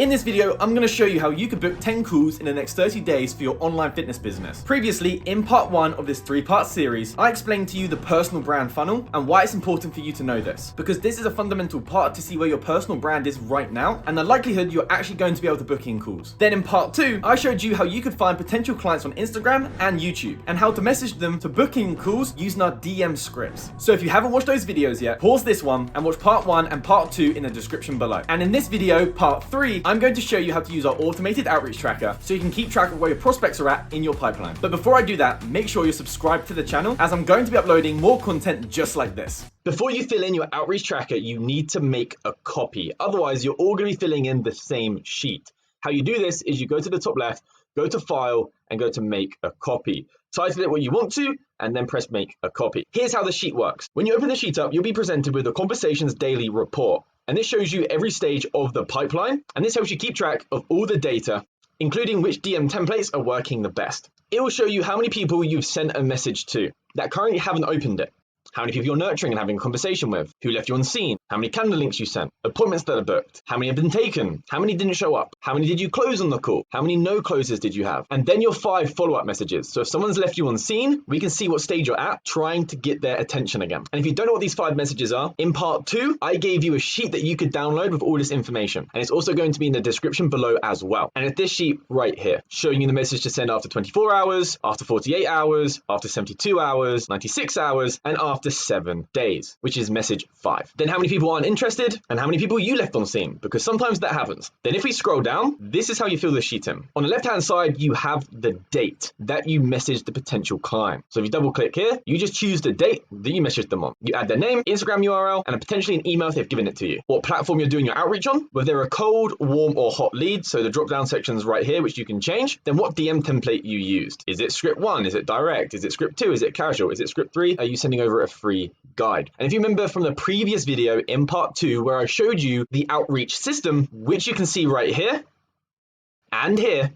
In this video, I'm going to show you how you could book 10 calls in the next 30 days for your online fitness business. Previously, in part 1 of this 3-part series, I explained to you the personal brand funnel and why it's important for you to know this, because this is a fundamental part to see where your personal brand is right now and the likelihood you're actually going to be able to book in calls. Then in part 2, I showed you how you could find potential clients on Instagram and YouTube and how to message them to book in calls using our DM scripts. So if you haven't watched those videos yet, pause this one and watch part 1 and part 2 in the description below. And in this video, part 3, I'm going to show you how to use our automated outreach tracker so you can keep track of where your prospects are at in your pipeline. But before I do that, make sure you're subscribed to the channel as I'm going to be uploading more content just like this. Before you fill in your outreach tracker, you need to make a copy. Otherwise, you're all going to be filling in the same sheet. How you do this is you go to the top left, go to File, and go to Make a Copy. Title it what you want to, and then press Make a Copy. Here's how the sheet works. When you open the sheet up, you'll be presented with a Conversations Daily Report. And this shows you every stage of the pipeline, and this helps you keep track of all the data, including which DM templates are working the best. It will show you how many people you've sent a message to that currently haven't opened it, how many people you're nurturing and having a conversation with, who left you unseen, how many calendar links you sent, appointments that are booked, how many have been taken, how many didn't show up, how many did you close on the call, how many no closes did you have, and then your 5 follow-up messages. So if someone's left you unseen, we can see what stage you're at, trying to get their attention again. And if you don't know what these 5 messages are, in part 2, I gave you a sheet that you could download with all this information. And it's also going to be in the description below as well. And it's this sheet right here, showing you the message to send after 24 hours, after 48 hours, after 72 hours, 96 hours, and after 7 days, which is message 5. Then how many people aren't interested and how many people you left unseen, because sometimes that happens. Then if we scroll down, this is how you fill the sheet in. On the left-hand side, you have the date that you messaged the potential client. So if you double click here, you just choose the date that you messaged them on. You add their name, Instagram URL, and potentially an email if they've given it to you. What platform you're doing your outreach on, whether they're a cold, warm, or hot lead. So the drop-down section's right here, which you can change. Then what DM template you used. Is it script 1? Is it direct? Is it script 2? Is it casual? Is it script 3? Are you sending over a free guide? And if you remember from the previous video in part 2 where I showed you the outreach system, which you can see right here and here,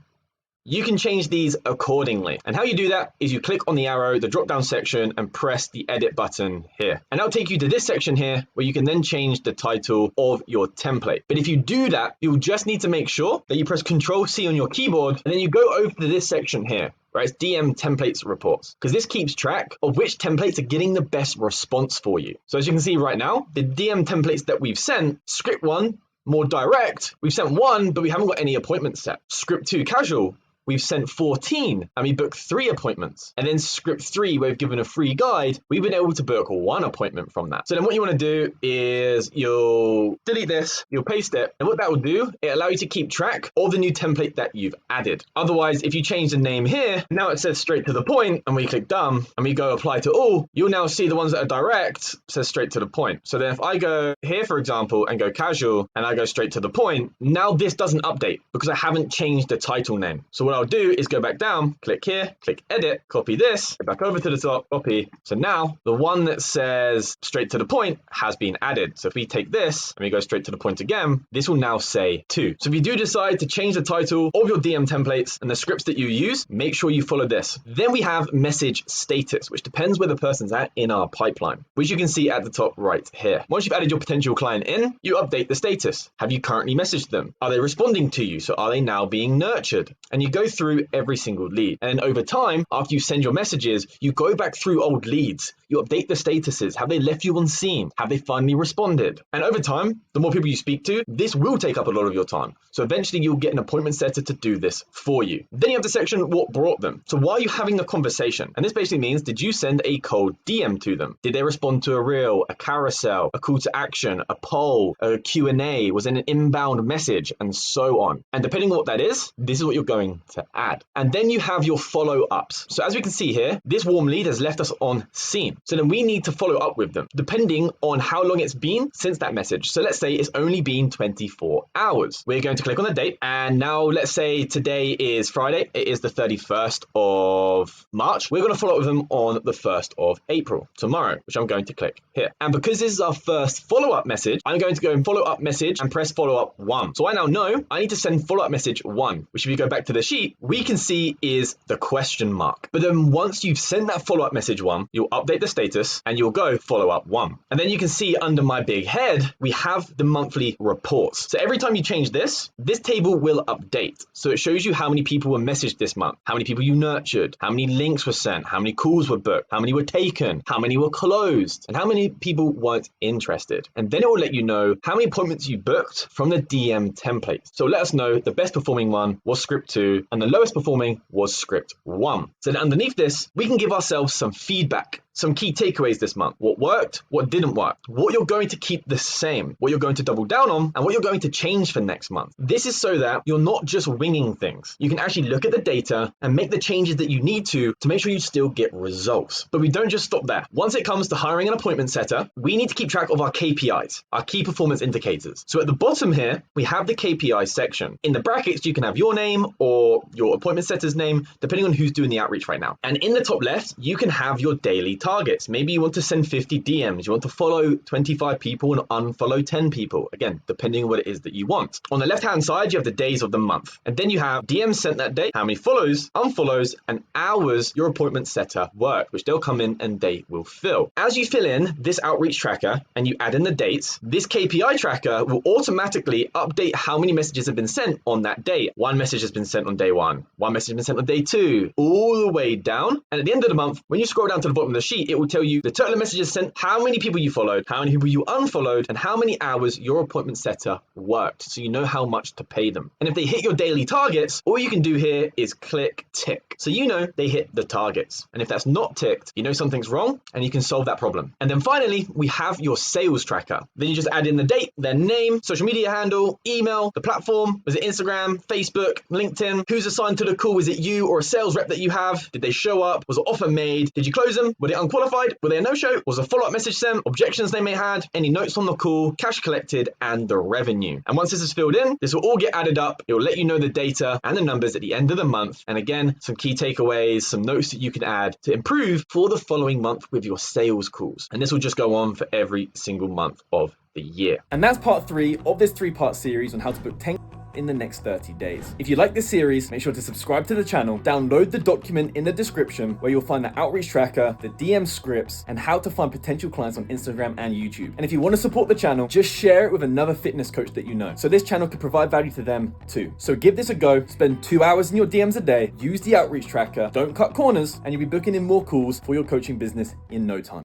you can change these accordingly. And how you do that is you click on the arrow, the drop down section, and press the edit button here. And that'll take you to this section here where you can then change the title of your template. But if you do that, you'll just need to make sure that you press Control-C on your keyboard and then you go over to this section here. Right, it's DM templates reports, because this keeps track of which templates are getting the best response for you. So as you can see right now, the DM templates that we've sent, script 1, more direct, we've sent 1, but we haven't got any appointments set. Script 2, casual, we've sent 14 and we booked 3 appointments. And then script 3, where we've given a free guide, we've been able to book 1 appointment from that. So then what you want to do is you'll delete this, you'll paste it. And what that will do, it allows you to keep track of the new template that you've added. Otherwise, if you change the name here, now it says straight to the point and we click done and we go apply to all, you'll now see the ones that are direct says straight to the point. So then if I go here, for example, and go casual and I go straight to the point, now this doesn't update because I haven't changed the title name. So what I'll do is go back down, click here, click edit, copy this, go back over to the top, copy. So now the one that says straight to the point has been added. So if we take this and we go straight to the point again, this will now say 2. So if you do decide to change the title of your DM templates and the scripts that you use, make sure you follow this. Then we have message status, which depends where the person's at in our pipeline, which you can see at the top right here. Once you've added your potential client in, you update the status. Have you currently messaged them? Are they responding to you? So are they now being nurtured? And you go through every single lead. And then over time, after you send your messages, you go back through old leads. You update the statuses. Have they left you unseen? Have they finally responded? And over time, the more people you speak to, this will take up a lot of your time. So eventually you'll get an appointment setter to do this for you. Then you have the section, what brought them? So why are you having a conversation? And this basically means, did you send a cold DM to them? Did they respond to a reel, a carousel, a call to action, a poll, a Q&A? Was it an inbound message? And so on. And depending on what that is, this is what you're going to add. And then you have your follow-ups. So as we can see here, this warm lead has left us on scene. So then we need to follow up with them, depending on how long it's been since that message. So let's say it's only been 24 hours. We're going to click on the date. And now let's say today is Friday. It is the 31st of March. We're going to follow up with them on the 1st of April, tomorrow, which I'm going to click here. And because this is our first follow-up message, I'm going to go and follow up message and press follow up 1. So I now know I need to send follow up message 1, which if you go back to the sheet, sheet, we can see is the question mark. But then once you've sent that follow-up message 1, you'll update the status and you'll go follow-up 1. And then you can see under my big head, we have the monthly reports. So every time you change this table will update. So it shows you how many people were messaged this month, how many people you nurtured, how many links were sent, how many calls were booked, how many were taken, how many were closed, and how many people weren't interested. And then it will let you know how many appointments you booked from the DM template. So let us know the best performing one was script 2 and the lowest performing was script 1. So then underneath this, we can give ourselves some feedback. Some key takeaways this month. What worked, what didn't work, what you're going to keep the same, what you're going to double down on, and what you're going to change for next month. This is so that you're not just winging things. You can actually look at the data and make the changes that you need to make sure you still get results. But we don't just stop there. Once it comes to hiring an appointment setter, we need to keep track of our KPIs, our key performance indicators. So at the bottom here, we have the KPI section. In the brackets, you can have your name or your appointment setter's name, depending on who's doing the outreach right now. And in the top left, you can have your daily targets. Maybe you want to send 50 DMs, you want to follow 25 people and unfollow 10 people. Again, depending on what it is that you want. On the left-hand side, you have the days of the month. And then you have DMs sent that day, how many follows, unfollows, and hours your appointment setter worked, which they'll come in and they will fill. As you fill in this outreach tracker and you add in the dates, this KPI tracker will automatically update how many messages have been sent on that day. One message has been sent on day 1, one message has been sent on day 2, all the way down. And at the end of the month, when you scroll down to the bottom of the sheet, it will tell you the total messages sent, how many people you followed, how many people you unfollowed, and how many hours your appointment setter worked, so you know how much to pay them. And if they hit your daily targets, all you can do here is click tick. So you know they hit the targets. And if that's not ticked, you know something's wrong and you can solve that problem. And then finally, we have your sales tracker. Then you just add in the date, their name, social media handle, email, the platform. Was it Instagram, Facebook, LinkedIn? Who's assigned to the call? Was it you or a sales rep that you have? Did they show up? Was an offer made? Did you close them? Were they unqualified? Were they a no-show? Was a follow-up message sent? Objections they may had? Any notes on the call? Cash collected? And the revenue. And once this is filled in, this will all get added up. It will let you know the data and the numbers at the end of the month. And again, some key takeaways, some notes that you can add to improve for the following month with your sales calls. And this will just go on for every single month of the year. And that's part 3 of this 3-part series on how to book 10 in the next 30 days. If you like this series, make sure to subscribe to the channel, download the document in the description where you'll find the outreach tracker, the DM scripts, and how to find potential clients on Instagram and YouTube. And if you want to support the channel, just share it with another fitness coach that you know, so this channel can provide value to them too. So give this a go, spend 2 hours in your DMs a day, use the outreach tracker, don't cut corners, and you'll be booking in more calls for your coaching business in no time.